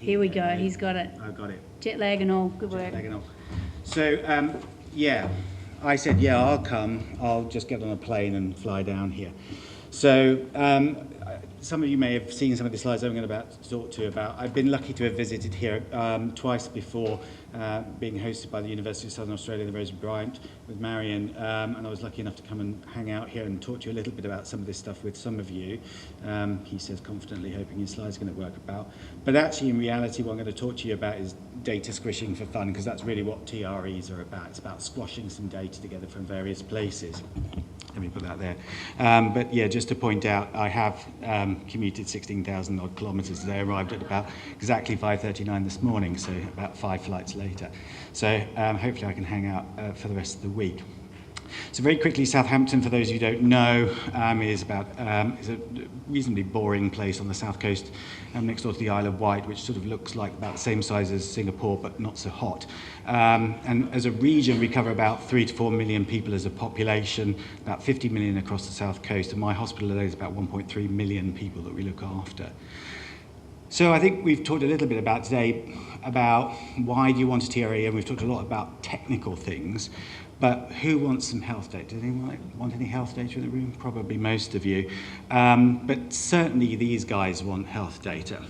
Here we go. He's got it. I've got it. Jet lag and all. Good work. Jet lag and all. So, yeah, I said, yeah, I'll come. I'll just get on a plane and fly down here. So, some of you may have seen some of the slides I'm going to talk to you about. I've been lucky to have visited here twice before, being hosted by the University of Southern Australia, the Rose Bryant, with Marion, and I was lucky enough to come and hang out here and talk to you a little bit about some of this stuff with some of you. He says confidently, hoping his slide's going to work about. But actually, in reality, what I'm going to talk to you about is data squishing for fun, because that's really what TREs are about. It's about squashing some data together from various places. Let me put that there. But yeah, just to point out, I have commuted 16,000 odd kilometres today, arrived at about exactly 5:39 this morning, so about 5 flights later. So hopefully I can hang out for the rest of the week. So very quickly, Southampton, for those of you who don't know, is a reasonably boring place on the south coast, next door to the Isle of Wight, which sort of looks like about the same size as Singapore, but not so hot. And as a region, we cover about 3 to 4 million people as a population, about 50 million across the south coast, and my hospital today is about 1.3 million people that we look after. So I think we've talked a little bit about today about why do you want a TRE, and we've talked a lot about technical things. But who wants some health data? Does anyone want any health data in the room? Probably most of you. But certainly these guys want health data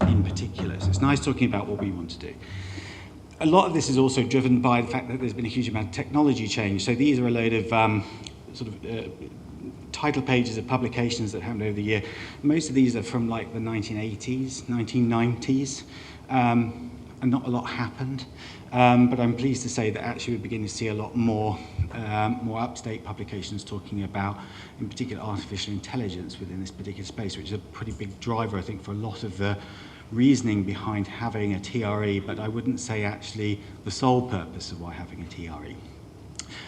in particular. So it's nice talking about what we want to do. A lot of this is also driven by the fact that there's been a huge amount of technology change. So these are a load of title pages of publications that happened over the year. Most of these are from like the 1980s, 1990s. And not a lot happened, but I'm pleased to say that actually we're beginning to see a lot more up-to-date publications talking about, in particular, artificial intelligence within this particular space, which is a pretty big driver, I think, for a lot of the reasoning behind having a TRE, but I wouldn't say actually the sole purpose of why having a TRE.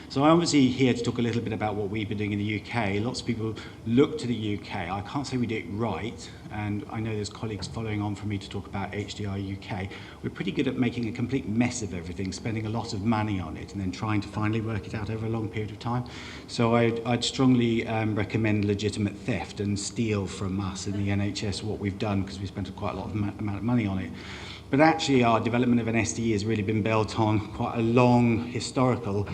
So I'm obviously here to talk a little bit about what we've been doing in the UK. Lots of people look to the UK. I can't say we do it right, and I know there's colleagues following on from me to talk about HDR UK. We're pretty good at making a complete mess of everything, spending a lot of money on it, and then trying to finally work it out over a long period of time. So I'd strongly recommend legitimate theft and steal from us in the NHS what we've done, because we spent quite a lot of amount of money on it. But actually our development of an SDE has really been built on quite a long historical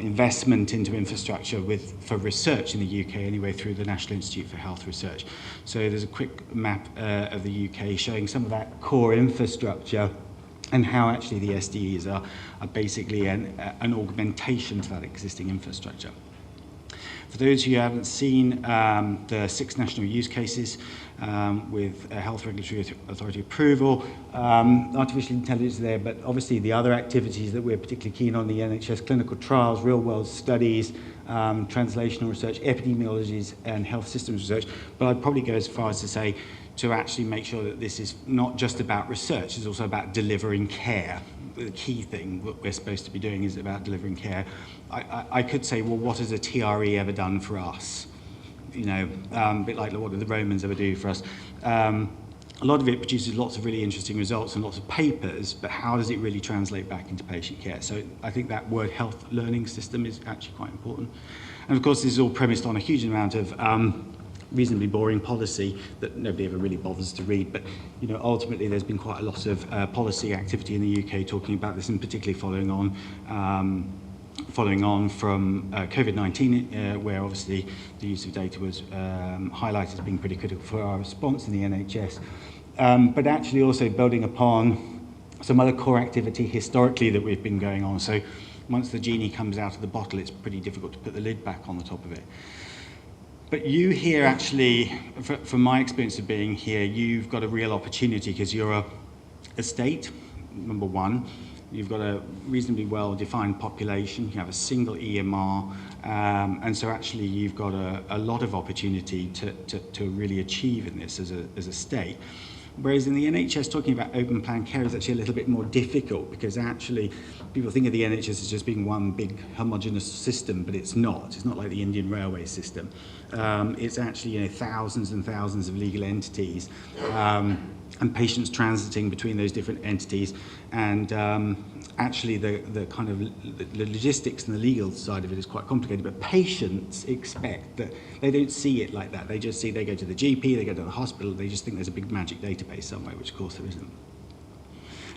investment into infrastructure for research in the UK anyway, through the National Institute for Health Research. So there's a quick map of the UK showing some of that core infrastructure and how actually the SDEs are basically an augmentation to that existing infrastructure. For those who haven't seen the 6 national use cases with Health Regulatory Authority approval, artificial intelligence there, but obviously the other activities that we're particularly keen on, the NHS clinical trials, real-world studies, translational research, epidemiologies, and health systems research. But I'd probably go as far as to say to actually make sure that this is not just about research, it's also about delivering care. The key thing that we're supposed to be doing is about delivering care. I could say, well, what has a TRE ever done for us? You know, a bit like what did the Romans ever do for us? A lot of it produces lots of really interesting results and lots of papers, but how does it really translate back into patient care? So I think that word health learning system is actually quite important. And of course, this is all premised on a huge amount of reasonably boring policy that nobody ever really bothers to read, but you know, ultimately there's been quite a lot of policy activity in the UK talking about this, and particularly following on from COVID-19, where obviously the use of data was highlighted as being pretty critical for our response in the NHS, but actually also building upon some other core activity historically that we've been going on. So once the genie comes out of the bottle, it's pretty difficult to put the lid back on the top of it. But you here actually, from my experience of being here, you've got a real opportunity because you're a state, number one. You've got a reasonably well-defined population. You have a single EMR. And so actually you've got a lot of opportunity to really achieve in this as a state. Whereas in the NHS, talking about open plan care is actually a little bit more difficult, because actually people think of the NHS as just being one big homogeneous system, but it's not. It's not like the Indian railway system. It's actually thousands and thousands of legal entities and patients transiting between those different entities. And actually the kind of the logistics and the legal side of it is quite complicated, but patients expect that they don't see it like that. They just see, they go to the GP, they go to the hospital, they just think there's a big magic database somewhere, which of course there isn't.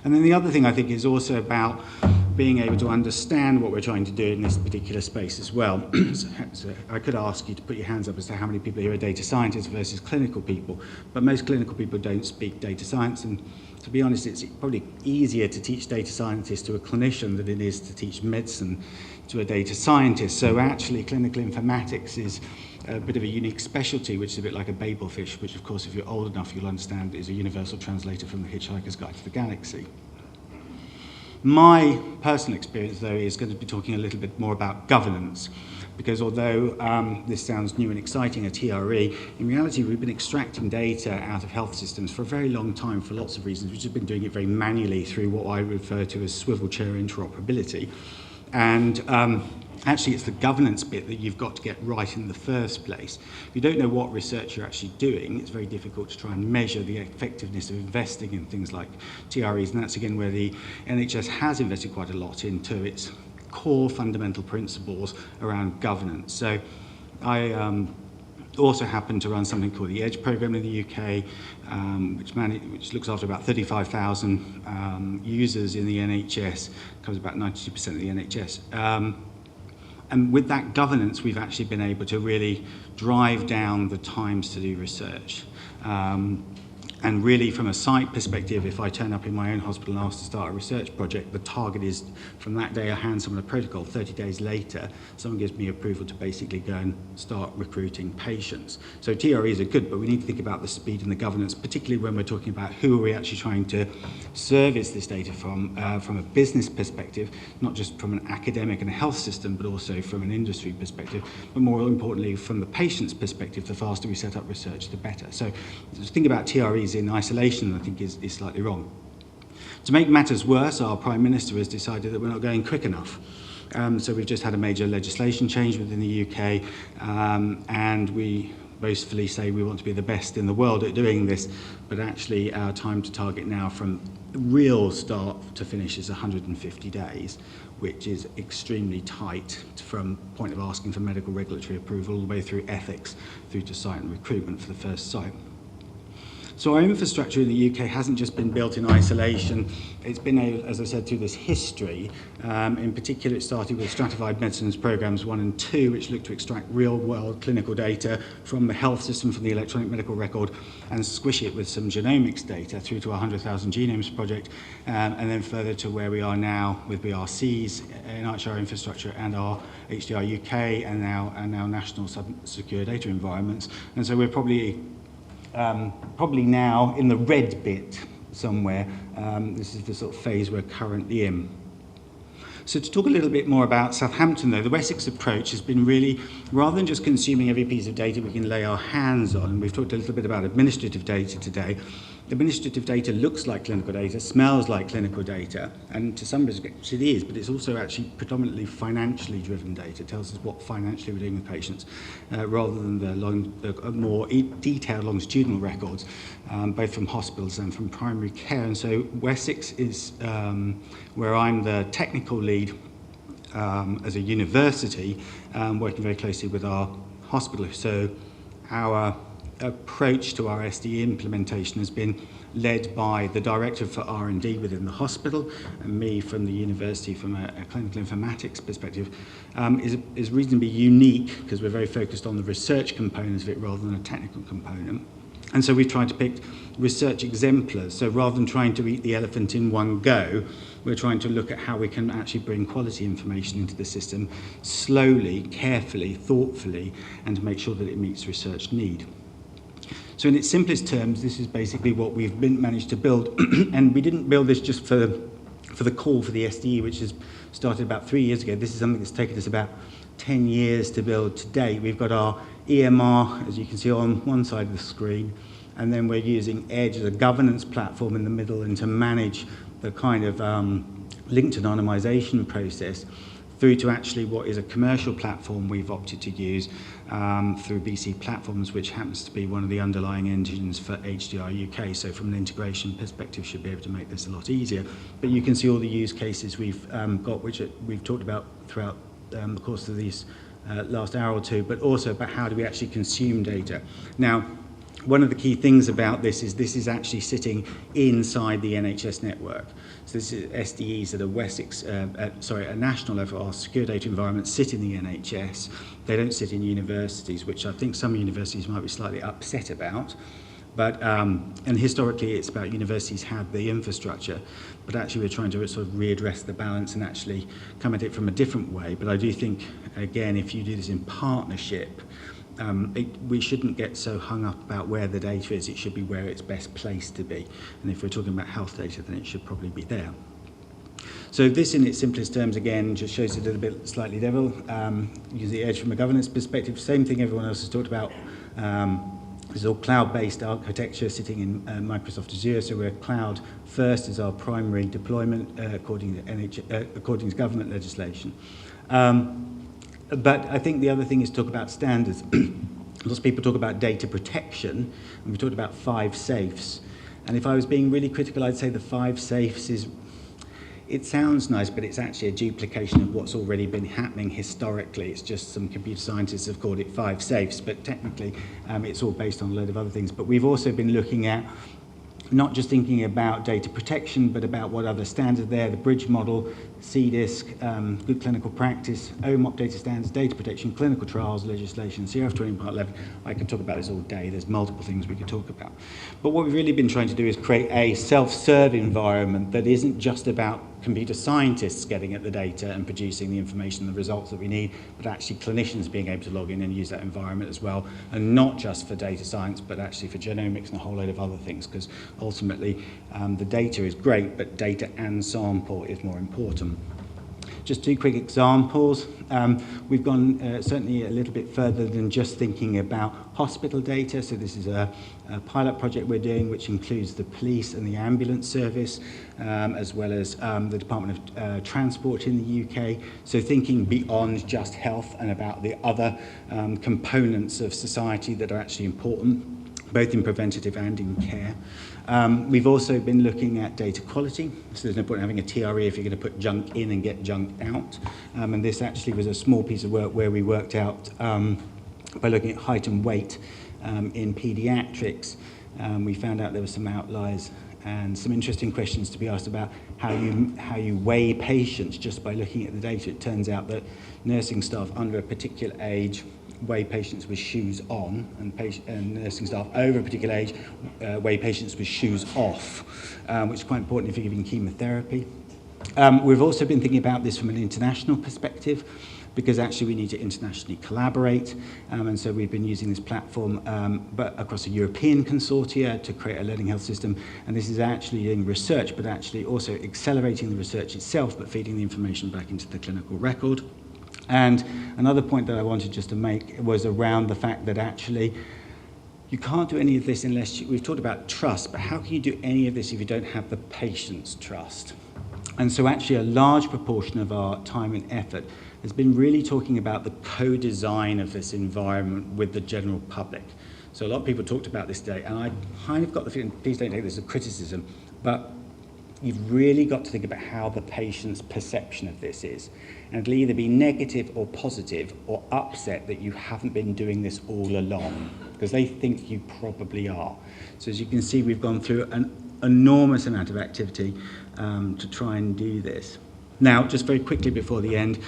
And then the other thing I think is also about being able to understand what we're trying to do in this particular space as well. So I could ask you to put your hands up as to how many people here are data scientists versus clinical people, but most clinical people don't speak data science, and to be honest, it's probably easier to teach data scientists to a clinician than it is to teach medicine to a data scientist. So actually clinical informatics is a bit of a unique specialty, which is a bit like a Babel fish, which of course if you're old enough you'll understand is a universal translator from the Hitchhiker's Guide to the Galaxy. My personal experience, though, is going to be talking a little bit more about governance, because although this sounds new and exciting, a TRE, in reality we've been extracting data out of health systems for a very long time for lots of reasons. We've just been doing it very manually through what I refer to as swivel chair interoperability. And actually it's the governance bit that you've got to get right in the first place. If you don't know what research you're actually doing, it's very difficult to try and measure the effectiveness of investing in things like TREs, and that's again where the NHS has invested quite a lot into its core fundamental principles around governance. So I also happen to run something called the EDGE program in the UK, which looks after about 35,000 users in the NHS, covers about 92% of the NHS. And with that governance, we've actually been able to really drive down the times to do research. And really, from a site perspective, if I turn up in my own hospital and ask to start a research project, the target is from that day I hand someone a protocol, 30 days later, someone gives me approval to basically go and start recruiting patients. So TREs are good, but we need to think about the speed and the governance, particularly when we're talking about who are we actually trying to service this data from a business perspective, not just from an academic and a health system, but also from an industry perspective, but more importantly, from the patient's perspective, the faster we set up research, the better. So just think about TREs in isolation, I think, is slightly wrong. To make matters worse, our Prime Minister has decided that we're not going quick enough. So we've just had a major legislation change within the UK, and we boastfully say we want to be the best in the world at doing this, but actually our time to target now from real start to finish is 150 days, which is extremely tight from point of asking for medical regulatory approval all the way through ethics, through to site and recruitment for the first site. So our infrastructure in the UK hasn't just been built in isolation. It's been, as I said, through this history. In particular, it started with stratified medicines programs 1 and 2, which looked to extract real-world clinical data from the health system, from the electronic medical record, and squish it with some genomics data through to our 100,000 Genomes project, and then further to where we are now with BRCs, NHR infrastructure, and our HDR UK, and now national secure data environments. And so we're probably now in the red bit somewhere. This is the sort of phase we're currently in. So to talk a little bit more about Southampton, though, the Wessex approach has been really, rather than just consuming every piece of data we can lay our hands on, and we've talked a little bit about administrative data today. Administrative data looks like clinical data, smells like clinical data, and to some respects it is, but it's also actually predominantly financially driven data. It tells us what financially we're doing with patients, rather than the more detailed longitudinal records, both from hospitals and from primary care. And so Wessex is where I'm the technical lead as a university, working very closely with our hospital. So our approach to our SDE implementation has been led by the director for R&D within the hospital, and me from the university from a clinical informatics perspective, is reasonably unique because we're very focused on the research components of it rather than a technical component. And so we've tried to pick research exemplars. So rather than trying to eat the elephant in one go, we're trying to look at how we can actually bring quality information into the system slowly, carefully, thoughtfully, and to make sure that it meets research need. So in its simplest terms, this is basically what we've managed to build. And we didn't build this just for the call for the SDE, which has started about 3 years ago. This is something that's taken us about 10 years to build to date. We've got our EMR, as you can see on one side of the screen, and then we're using EDGE as a governance platform in the middle and to manage the kind of linked anonymization process through to actually what is a commercial platform we've opted to use through BC Platforms, which happens to be one of the underlying engines for HDR UK. So from an integration perspective, should be able to make this a lot easier. But you can see all the use cases we've got, which we've talked about throughout the course of these last hour or two, but also about how do we actually consume data. Now, one of the key things about this is actually sitting inside the NHS network. So this is SDEs at a national level, our secure data environments sit in the NHS. They don't sit in universities, which I think some universities might be slightly upset about. But, and historically it's about universities have the infrastructure, but actually we're trying to sort of readdress the balance and actually come at it from a different way. But I do think, again, if you do this in partnership, we shouldn't get so hung up about where the data is. It should be where it's best placed to be. And if we're talking about health data, then it should probably be there. So this in its simplest terms, again, just shows it a little bit slightly level. Use the edge from a governance perspective, same thing everyone else has talked about. This is all cloud-based architecture sitting in Microsoft Azure, so we're cloud first as our primary deployment according to government legislation. But I think the other thing is to talk about standards. Lots of people talk about data protection, and we talked about 5 safes. And if I was being really critical, I'd say the 5 safes is, it sounds nice, but it's actually a duplication of what's already been happening historically. It's just some computer scientists have called it 5 safes, but technically it's all based on a load of other things. But we've also been looking at not just thinking about data protection, but about what other standards are there, the bridge model, CDISC, good clinical practice, OMOP data standards, data protection, clinical trials legislation, CRF 20 Part 11. I could talk about this all day. There's multiple things we could talk about. But what we've really been trying to do is create a self-serve environment that isn't just about computer scientists getting at the data and producing the information, the results that we need, but actually clinicians being able to log in and use that environment as well, and not just for data science, but actually for genomics and a whole load of other things, because ultimately the data is great, but data and sample is more important. Just 2 quick examples. We've gone certainly a little bit further than just thinking about hospital data. So this is a pilot project we're doing, which includes the police and the ambulance service, as well as the Department of Transport in the UK. So thinking beyond just health and about the other components of society that are actually important, both in preventative and in care. We've also been looking at data quality, so there's no point in having a TRE if you're going to put junk in and get junk out. And this actually was a small piece of work where we worked out by looking at height and weight in paediatrics. We found out there were some outliers and some interesting questions to be asked about how you weigh patients just by looking at the data. It turns out that nursing staff under a particular age weigh patients with shoes on, and nursing staff over a particular age weigh patients with shoes off, which is quite important if you're giving chemotherapy. We've also been thinking about this from an international perspective, because actually we need to internationally collaborate, and so we've been using this platform but across a European consortia to create a learning health system, and this is actually doing research, but actually also accelerating the research itself, but feeding the information back into the clinical record. And another point that I wanted just to make was around the fact that actually you can't do any of this unless we've talked about trust, but how can you do any of this if you don't have the patient's trust? And so actually a large proportion of our time and effort has been really talking about the co-design of this environment with the general public. So a lot of people talked about this today, and I kind of got the feeling, please don't take this as a criticism, but you've really got to think about how the patient's perception of this is. And it'll either be negative or positive or upset that you haven't been doing this all along, because they think you probably are. So as you can see, we've gone through an enormous amount of activity to try and do this. Now, just very quickly before the end,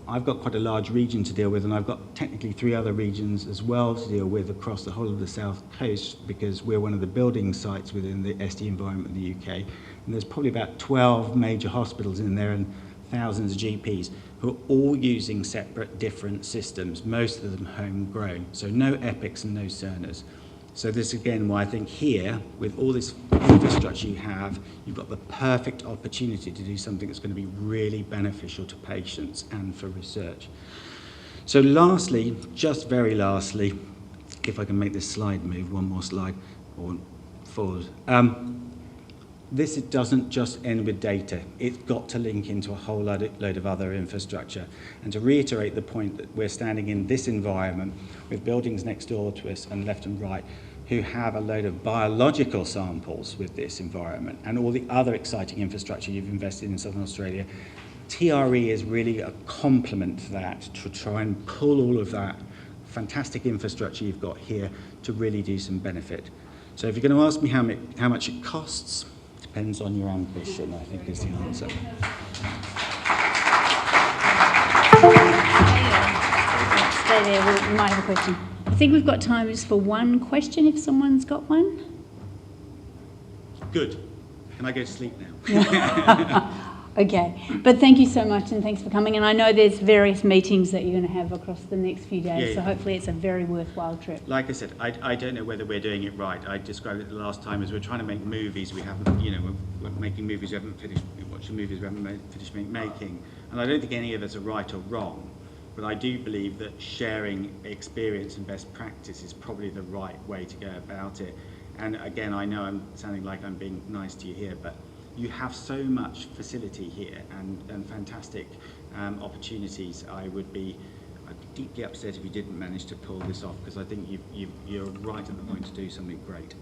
I've got quite a large region to deal with, and I've got technically 3 other regions as well to deal with across the whole of the South Coast, because we're one of the building sites within the SD environment in the UK. And there's probably about 12 major hospitals in there and thousands of GPs who are all using separate, different systems, most of them homegrown. So no Epics and no Cerners. So this again, why I think here, with all this infrastructure you have, you've got the perfect opportunity to do something that's going to be really beneficial to patients and for research. So lastly, just very lastly, if I can make this slide move, one more slide, or forward. This doesn't just end with data. It's got to link into a whole load of other infrastructure. And to reiterate the point that we're standing in this environment with buildings next door to us and left and right who have a load of biological samples with this environment and all the other exciting infrastructure you've invested in Southern Australia, TRE is really a complement to that to try and pull all of that fantastic infrastructure you've got here to really do some benefit. So if you're going to ask me how much it costs, depends on your ambition, I think is the answer. Stay there, we might have a question. I think we've got time just for one question if someone's got one. Good. Can I go to sleep now? Okay, but thank you so much and thanks for coming. And I know there's various meetings that you're going to have across the next few days, so hopefully it's a very worthwhile trip. Like I said, I don't know whether we're doing it right. I described it the last time as we're trying to make movies. We haven't, we're making movies we haven't finished, we're watching movies we haven't finished making. And I don't think any of us are right or wrong, but I do believe that sharing experience and best practice is probably the right way to go about it. And again, I know I'm sounding like I'm being nice to you here, but you have so much facility here and fantastic opportunities. I'd be deeply upset if you didn't manage to pull this off, because I think you're right at the point to do something great.